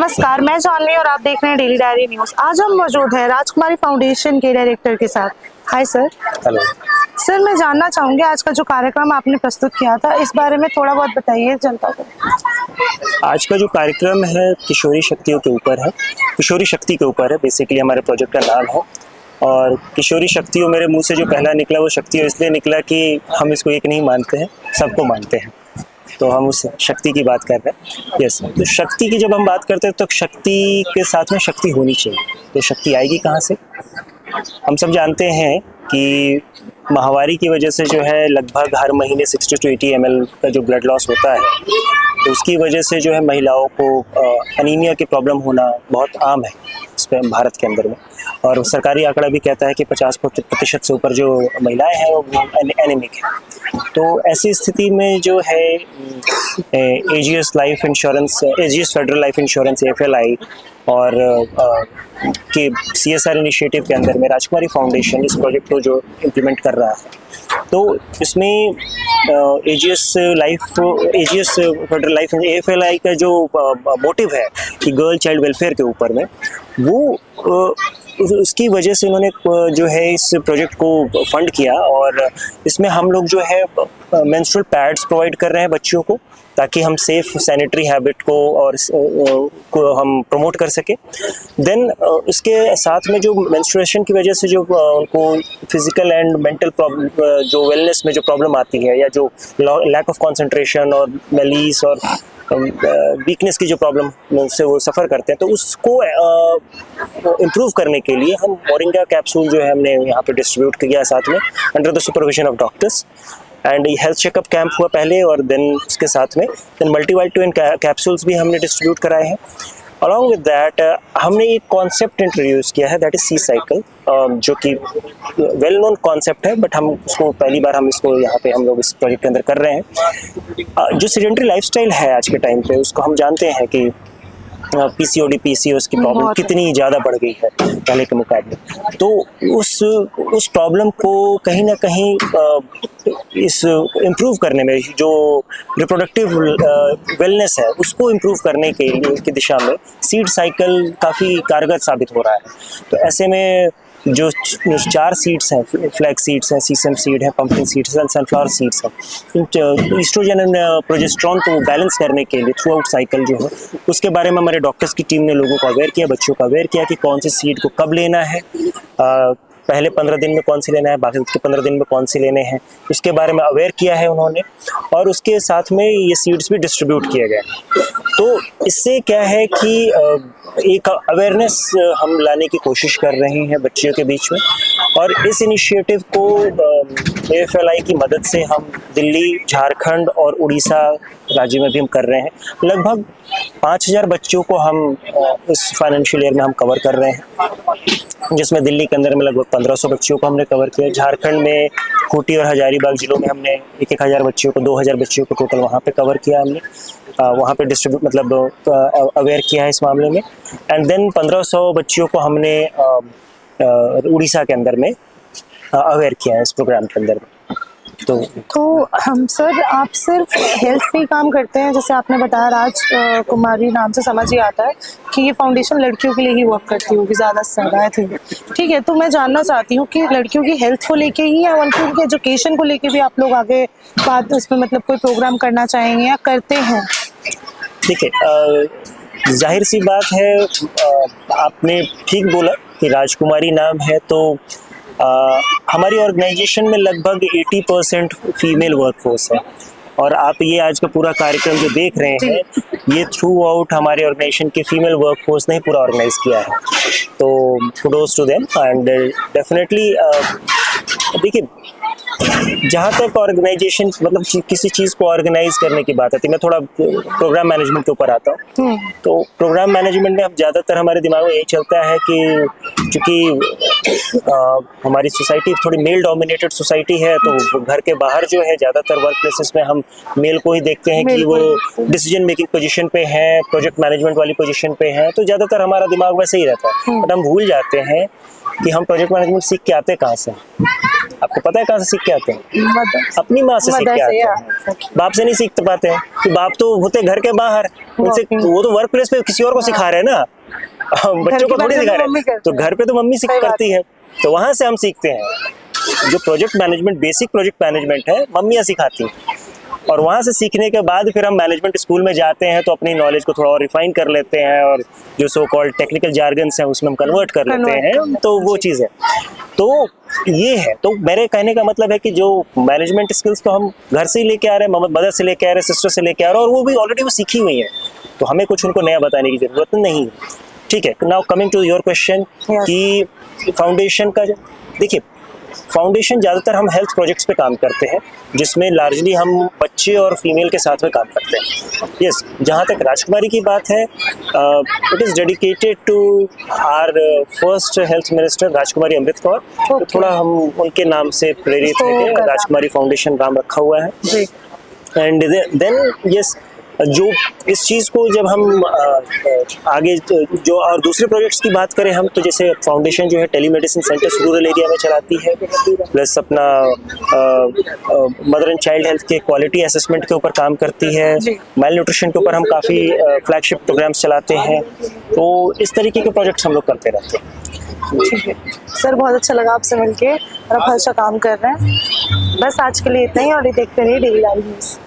नमस्कार, मैं जानवी और आप देख रहे हैं डेली डायरी न्यूज। आज हम मौजूद हैं राजकुमारी फाउंडेशन के डायरेक्टर के साथ। Hi sir. हेलो सर, मैं जानना चाहूंगी आज का जो कार्यक्रम आपने प्रस्तुत किया था इस बारे में थोड़ा बहुत बताइए जनता को। आज का जो कार्यक्रम है किशोरी शक्तियों के ऊपर है, किशोरी शक्ति के ऊपर है। बेसिकली हमारे प्रोजेक्ट का नाम है। और किशोरी शक्तियों मेरे मुंह से जो पहला निकला वो शक्तियों इसलिए निकला कि हम इसको एक नहीं मानते हैं, सबको मानते हैं, तो हम उस शक्ति की बात कर रहे हैं। यस, तो शक्ति की जब हम बात करते हैं तो शक्ति के साथ में शक्ति होनी चाहिए। तो शक्ति आएगी कहाँ से? हम सब जानते हैं कि माहवारी की वजह से जो है लगभग हर महीने 60 to 80 ml का जो ब्लड लॉस होता है, तो उसकी वजह से जो है महिलाओं को अनीमिया की प्रॉब्लम होना बहुत आम है इस पर भारत के अंदर में। और सरकारी आंकड़ा भी कहता है कि 50% से ऊपर जो महिलाएं हैं वो एनीमिक है। तो ऐसी स्थिति में जो है AGS life insurance, AGS federal life insurance AFLI और के CSR इनिशिएटिव के अंदर में राजकुमारी फाउंडेशन इस प्रोजेक्ट को जो इम्प्लीमेंट कर रहा है, तो इसमें एजीएस फेडरल लाइफ AFLI का जो मोटिव है कि गर्ल चाइल्ड वेलफेयर के ऊपर में, वो उसकी वजह से उन्होंने जो है इस प्रोजेक्ट को फंड किया। और इसमें हम लोग जो है मेंस्ट्रुअल पैड्स प्रोवाइड कर रहे हैं बच्चियों को, ताकि हम सेफ सैनिटरी हैबिट को हम प्रमोट कर सके। देन इसके साथ में जो मेंस्ट्रुएशन की वजह से जो उनको फिजिकल एंड मेंटल प्रॉब्लम, जो वेलनेस में जो प्रॉब्लम आती है, या जो लैक ऑफ कंसंट्रेशन और मेलीस और वीकनेस की जो प्रॉब्लम से वो सफ़र करते हैं, तो उसको इम्प्रूव करने के लिए हम मोरिंगा कैप्सूल जो है हमने यहाँ पे डिस्ट्रीब्यूट किया साथ में under the supervision of doctors. And health checkup camp हुआ पहले, और देन उसके साथ में देन मल्टीवाइटामिन कैप्सूल्स भी हमने डिस्ट्रीब्यूट कराए हैं। अलॉन्ग विद दैट हमने एक कॉन्सेप्ट इंट्रोड्यूस किया है, दैट इज सी साइकिल, जो कि वेल नोन कॉन्सेप्ट है, बट हम उसको पहली बार हम इसको यहाँ पे हम लोग इस प्रोजेक्ट के अंदर कर रहे हैं। जो सेडेंटरी लाइफस्टाइल है आज के टाइम पे, उसको हम जानते हैं कि PCOD PCOS की प्रॉब्लम कितनी ज़्यादा बढ़ गई है पहले के मुकाबले। तो उस प्रॉब्लम को कहीं ना कहीं इस इम्प्रूव करने में, जो रिप्रोडक्टिव वेलनेस है उसको इम्प्रूव करने की दिशा में सीड साइकिल काफ़ी कारगर साबित हो रहा है। तो ऐसे में जो 4 सीड्स हैं, फ्लैक्स सीड्स हैं, सीसम सीड है, पंपकिन सीड्स हैं, सनफ्लावर सीड्स हैं, ईस्ट्रोजन एंड प्रोजेस्टेरॉन को बैलेंस करने के लिए थ्रू आउट साइकिल जो है उसके बारे में हमारे डॉक्टर्स की टीम ने लोगों को अवेयर किया, बच्चों को अवेयर किया कि कौन सी सीड को कब लेना है, पहले 15 दिन में कौन सी लेना है, बाकी के 15 दिन में कौन सी लेने हैं, उसके बारे में अवेयर किया है उन्होंने। और उसके साथ में ये सीड्स भी डिस्ट्रीब्यूट किए गए। तो इससे क्या है कि एक अवेयरनेस हम लाने की कोशिश कर रहे हैं बच्चियों के बीच में। और इस इनिशिएटिव को AFLI की मदद से हम दिल्ली, झारखंड और उड़ीसा राज्य में भी हम कर रहे हैं। लगभग 5000 बच्चों को हम इस फाइनेंशियल ईयर में हम कवर कर रहे हैं, जिसमें दिल्ली के अंदर में लगभग 1500 बच्चियों को हमने कवर किया। झारखंड में खूंटी और हजारीबाग जिलों में हमने 1000 बच्चियों को, 2000 बच्चियों को टोटल वहाँ पे कवर किया हमने, वहाँ पे डिस्ट्रीब्यूट मतलब अवेयर किया है इस मामले में। एंड देन 1500 बच्चियों को हमने उड़ीसा के अंदर में अवेयर किया है इस प्रोग्राम के अंदर में। तो हम सर, आप सिर्फ हेल्थ पे काम करते हैं? जैसे आपने बताया राजकुमारी नाम से समझ ही आता है कि ये फाउंडेशन लड़कियों के लिए ही वर्क करती होगी ज़्यादा से ज़्यादा, आई थिंक। ठीक है, तो मैं जानना चाहती हूँ कि लड़कियों की हेल्थ को लेके ही या उनकी एजुकेशन को लेके भी आप लोग आगे बात उसमें मतलब कोई प्रोग्राम करना चाहेंगे या करते हैं? देखिए, जाहिर सी बात है, आपने ठीक बोला कि राजकुमारी नाम है, तो हमारी ऑर्गेनाइजेशन में लगभग 80% फीमेल वर्कफोर्स है। और आप ये आज का पूरा कार्यक्रम जो देख रहे हैं, ये थ्रू आउट हमारे ऑर्गेनाइजेशन के फीमेल वर्कफोर्स ने ही पूरा ऑर्गेनाइज किया है। तो kudos to them. And definitely देखिए, जहाँ तक ऑर्गेनाइजेशन मतलब किसी चीज़ को ऑर्गेनाइज करने की बात आती है, मैं थोड़ा प्रोग्राम मैनेजमेंट के ऊपर आता हूँ। तो प्रोग्राम मैनेजमेंट में अब ज़्यादातर हमारे दिमाग में यही चलता है कि चूँकि हमारी सोसाइटी थोड़ी मेल डोमिनेटेड सोसाइटी है, तो घर के बाहर जो है ज़्यादातर वर्क प्लेसेस में हम मेल को ही देखते हैं कि वो डिसीजन मेकिंग पोजीशन पे हैं, प्रोजेक्ट मैनेजमेंट वाली पोजीशन पे हैं, तो ज़्यादातर हमारा दिमाग वैसे ही रहता है। बट हम भूल जाते हैं कि हम प्रोजेक्ट मैनेजमेंट सीख के आते कहाँ से हैं? आपको पता है कहाँ से सीख के आते हैं? मदर अपनी माँ से सीख मदर के से, आते या हैं, बाप से नहीं सीख पाते हैं कि बाप तो होते घर के बाहर, उनसे वो तो वर्क प्लेस पे किसी और को सिखा रहे हैं ना, बच्चों को थोड़ी सिखा रहे हैं, तो घर पे तो मम्मी सीख करती है, तो वहां से हम सीखते हैं। जो project management, basic project management है, मम्मियाँ सिखाती हैं, और वहाँ से सीखने के बाद फिर हम मैनेजमेंट स्कूल में जाते हैं तो अपनी नॉलेज को थोड़ा और रिफाइन कर लेते हैं, और जो सो कॉल्ड टेक्निकल जार्गन्स हैं उसमें हम कन्वर्ट कर लेते हैं, तो वो चीज़ है। तो ये है, तो मेरे कहने का मतलब है कि जो मैनेजमेंट स्किल्स तो हम घर से ही लेके आ रहे हैं, मदर से लेके आ रहे हैं, सिस्टर से लेके आ रहे हैं, और वो भी ऑलरेडी वो सीखी हुई है, तो हमें कुछ उनको नया बताने की जरूरत नहीं है। ठीक है, now coming to your question कि फाउंडेशन का, देखिए फाउंडेशन ज़्यादातर हम हेल्थ प्रोजेक्ट्स पे काम करते हैं, जिसमें लार्जली हम बच्चे और फीमेल के साथ में काम करते हैं। यस, जहाँ तक राजकुमारी की बात है, it is dedicated to our first health minister Rajkumari Amrit Kaur, तो थोड़ा हम उनके नाम से प्रेरित है, राजकुमारी फाउंडेशन नाम रखा हुआ है। एंड देन यस, जो इस चीज़ को जब हम आगे जो और दूसरे प्रोजेक्ट्स की बात करें हम, तो जैसे फाउंडेशन जो है टेलीमेडिसिन सेंटर्स रूरल एरिया में चलाती है, प्लस अपना मदर एंड चाइल्ड हेल्थ के क्वालिटी असेसमेंट के ऊपर काम करती है, मेल न्यूट्रिशन के ऊपर हम काफ़ी फ्लैगशिप प्रोग्राम्स चलाते हैं, तो इस तरीके के प्रोजेक्ट्स हम लोग करते रहते हैं। ठीक है सर, बहुत अच्छा लगा आपसे मिलके, और आप अच्छा काम कर रहे हैं। बस आज के लिए इतना ही, और ये देखते रहिए डेली लाइव न्यूज़।